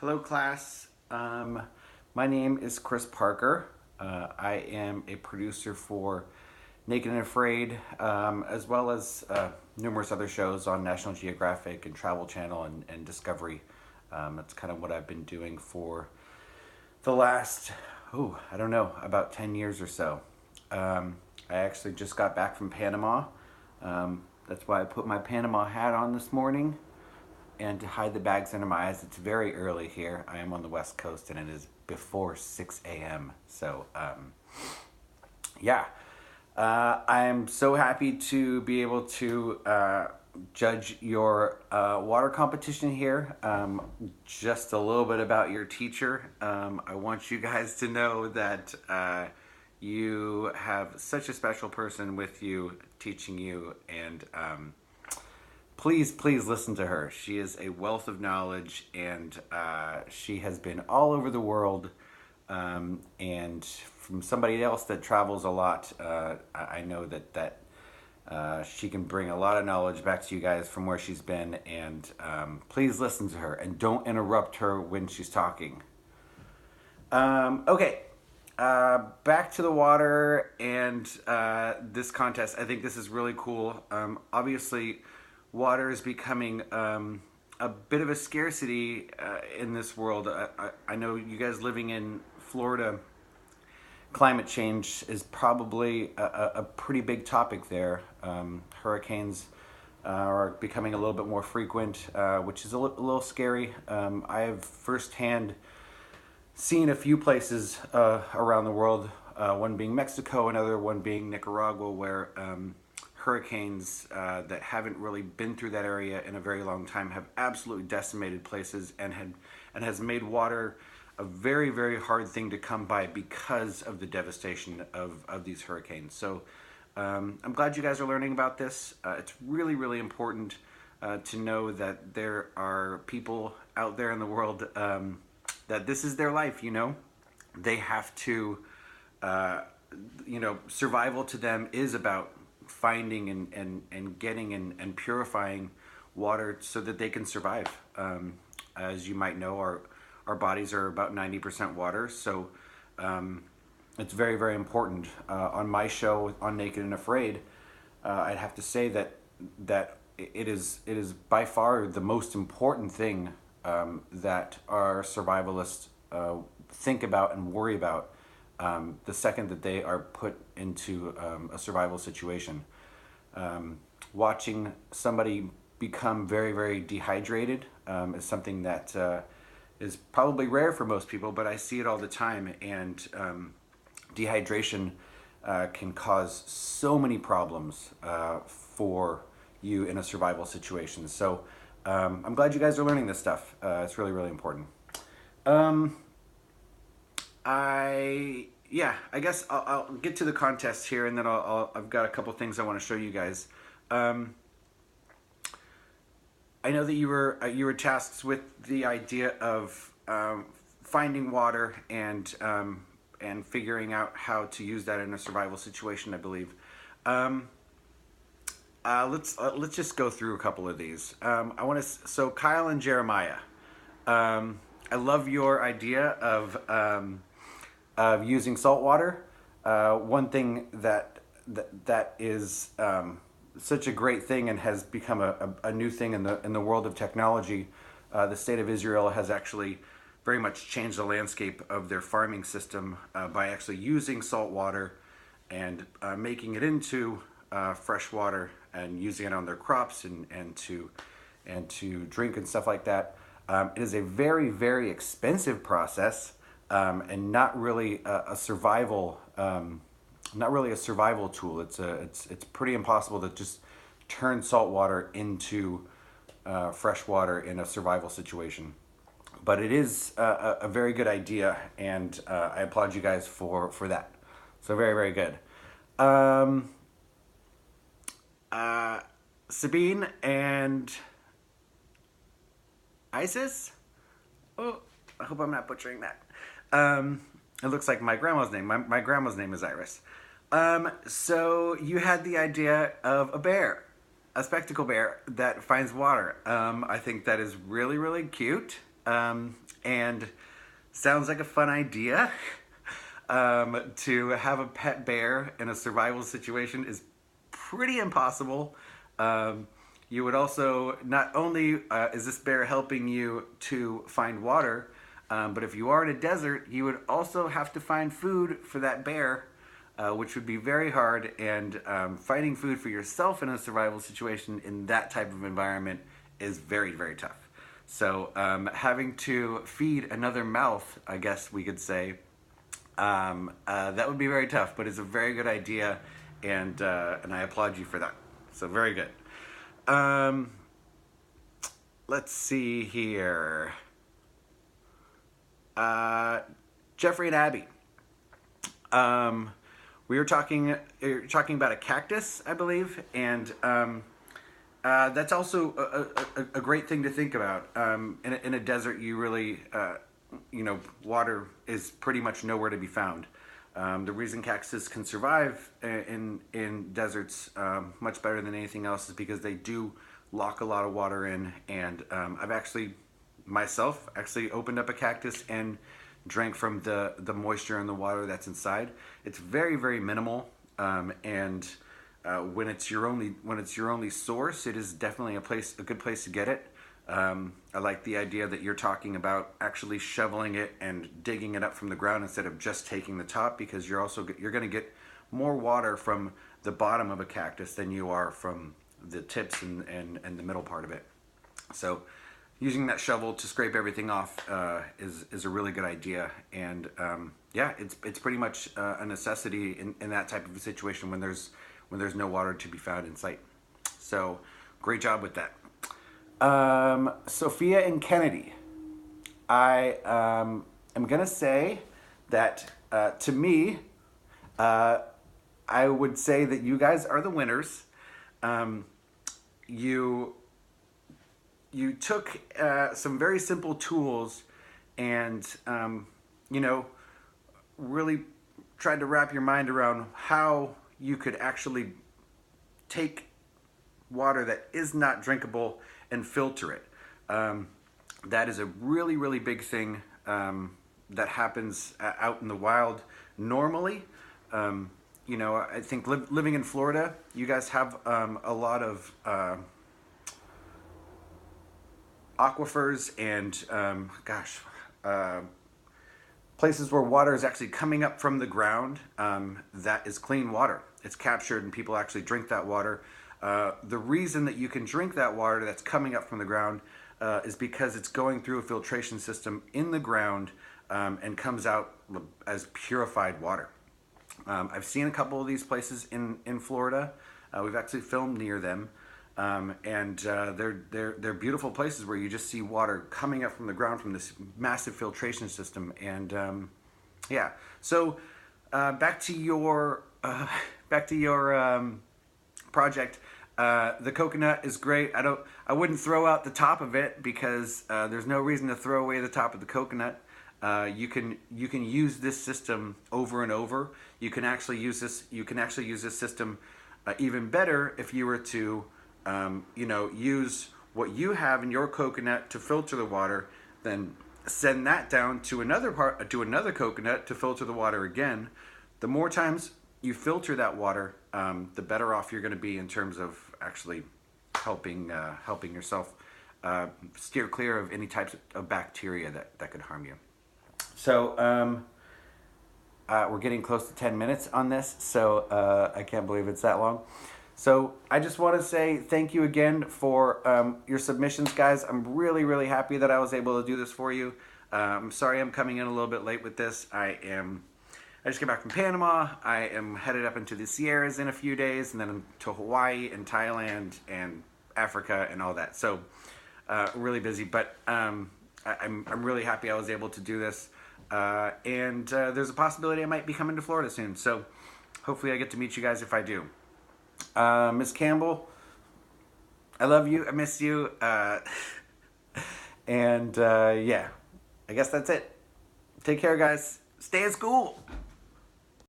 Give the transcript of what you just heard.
Hello, class. My name is Chris Parker. I am a producer for Naked and Afraid, as well as numerous other shows on National Geographic and Travel Channel and Discovery. That's kind of what I've been doing for the last, I don't know, about 10 years or so. I actually just got back from Panama. That's why I put my Panama hat on this morning and to hide the bags under my eyes. It's very early here. I am on the West Coast and it is before 6 a.m. So, yeah. I'm so happy to be able to judge your water competition here. Just a little bit about your teacher. I want you guys to know that you have such a special person with you teaching you, and please listen to her. She is a wealth of knowledge, and she has been all over the world. And from somebody else that travels a lot, I know that she can bring a lot of knowledge back to you guys from where she's been. And please listen to her and don't interrupt her when she's talking. Okay. Back to the water and this contest. I think this is really cool. Obviously, water is becoming a bit of a scarcity in this world. I know you guys living in Florida, climate change is probably a pretty big topic there. Hurricanes are becoming a little bit more frequent, which is a little scary. I have firsthand seen a few places around the world, one being Mexico, another one being Nicaragua, where hurricanes that haven't really been through that area in a very long time have absolutely decimated places and has made water a very, very hard thing to come by because of the devastation of these hurricanes. So I'm glad you guys are learning about this. It's really, really important to know that there are people out there in the world that this is their life, you know. They have to, survival to them is about finding and getting and purifying water so that they can survive. As you might know, our bodies are about 90% water, so it's very, very important. On my show, on Naked and Afraid, I'd have to say that it is by far the most important thing that our survivalists think about and worry about the second that they are put into a survival situation. Watching somebody become very, very dehydrated is something that is probably rare for most people, but I see it all the time. And dehydration can cause so many problems for you in a survival situation. So I'm glad you guys are learning this stuff. It's really, really important. I guess I'll get to the contest here, and then I've got a couple things I want to show you guys. I know that you were tasked with the idea of finding water and figuring out how to use that in a survival situation, I believe. Let's just go through a couple of these. So Kyle and Jeremiah. I love your idea of using salt water. One thing that is such a great thing and has become a new thing in the world of technology. The state of Israel has actually very much changed the landscape of their farming system by actually using salt water and making it into fresh water and using it on their crops and to drink and stuff like that. It is a very, very expensive process and not really a survival tool. It's pretty impossible to just turn salt water into fresh water in a survival situation. But it is a very good idea, and I applaud you guys for that. So very, very good. Sabine and Isis? Oh, I hope I'm not butchering that. It looks like my grandma's name. My grandma's name is Iris. So you had the idea of a spectacle bear that finds water. I think that is really, really cute. And sounds like a fun idea. To have a pet bear in a survival situation is pretty impossible. You would also, not only is this bear helping you to find water, but if you are in a desert, you would also have to find food for that bear, which would be very hard. And finding food for yourself in a survival situation in that type of environment is very, very tough. So having to feed another mouth, I guess we could say, that would be very tough, but it's a very good idea, and I applaud you for that. So very good. Let's see here. Jeffrey and Abby. We were talking about a cactus, I believe, and that's also a great thing to think about. In a desert, you really, water is pretty much nowhere to be found. The reason cactuses can survive in deserts much better than anything else is because they do lock a lot of water in. And I've myself opened up a cactus and drank from the moisture in the water that's inside. It's very, very minimal, and when it's your only source, it is definitely a good place to get it. I like the idea that you're talking about actually shoveling it and digging it up from the ground instead of just taking the top, because you're going to get more water from the bottom of a cactus than you are from the tips and the middle part of it. So using that shovel to scrape everything off is a really good idea. And it's pretty much a necessity in that type of a situation when there's no water to be found in sight. So great job with that. Sophia and Kennedy, I am gonna say that to me, I would say that you guys are the winners. You took some very simple tools and really tried to wrap your mind around how you could actually take water that is not drinkable and filter it. That is a really, really big thing that happens out in the wild normally. I think living in Florida, you guys have a lot of aquifers and places where water is actually coming up from the ground. That is clean water. It's captured and people actually drink that water. The reason that you can drink that water that's coming up from the ground is because it's going through a filtration system in the ground and comes out as purified water. I've seen a couple of these places in Florida. We've actually filmed near them, and they're beautiful places where you just see water coming up from the ground from this massive filtration system. And so back to your project. The coconut is great. I wouldn't throw out the top of it because there's no reason to throw away the top of the coconut. You can use this system over and over. You can actually use this system even better if you were to use what you have in your coconut to filter the water, then send that down to another coconut to filter the water again. The more times you filter that water, the better off you're going to be in terms of actually helping yourself steer clear of any types of bacteria that could harm you. So we're getting close to 10 minutes on this, so I can't believe it's that long. So I just want to say thank you again for your submissions, guys. I'm really, really happy that I was able to do this for you. I'm sorry I'm coming in a little bit late with this. I just came back from Panama. I am headed up into the Sierras in a few days, and then to Hawaii and Thailand and Africa and all that. So really busy, but I'm really happy I was able to do this. And there's a possibility I might be coming to Florida soon. So hopefully I get to meet you guys if I do. Miss Campbell, I love you. I miss you. And I guess that's it. Take care, guys. Stay in school.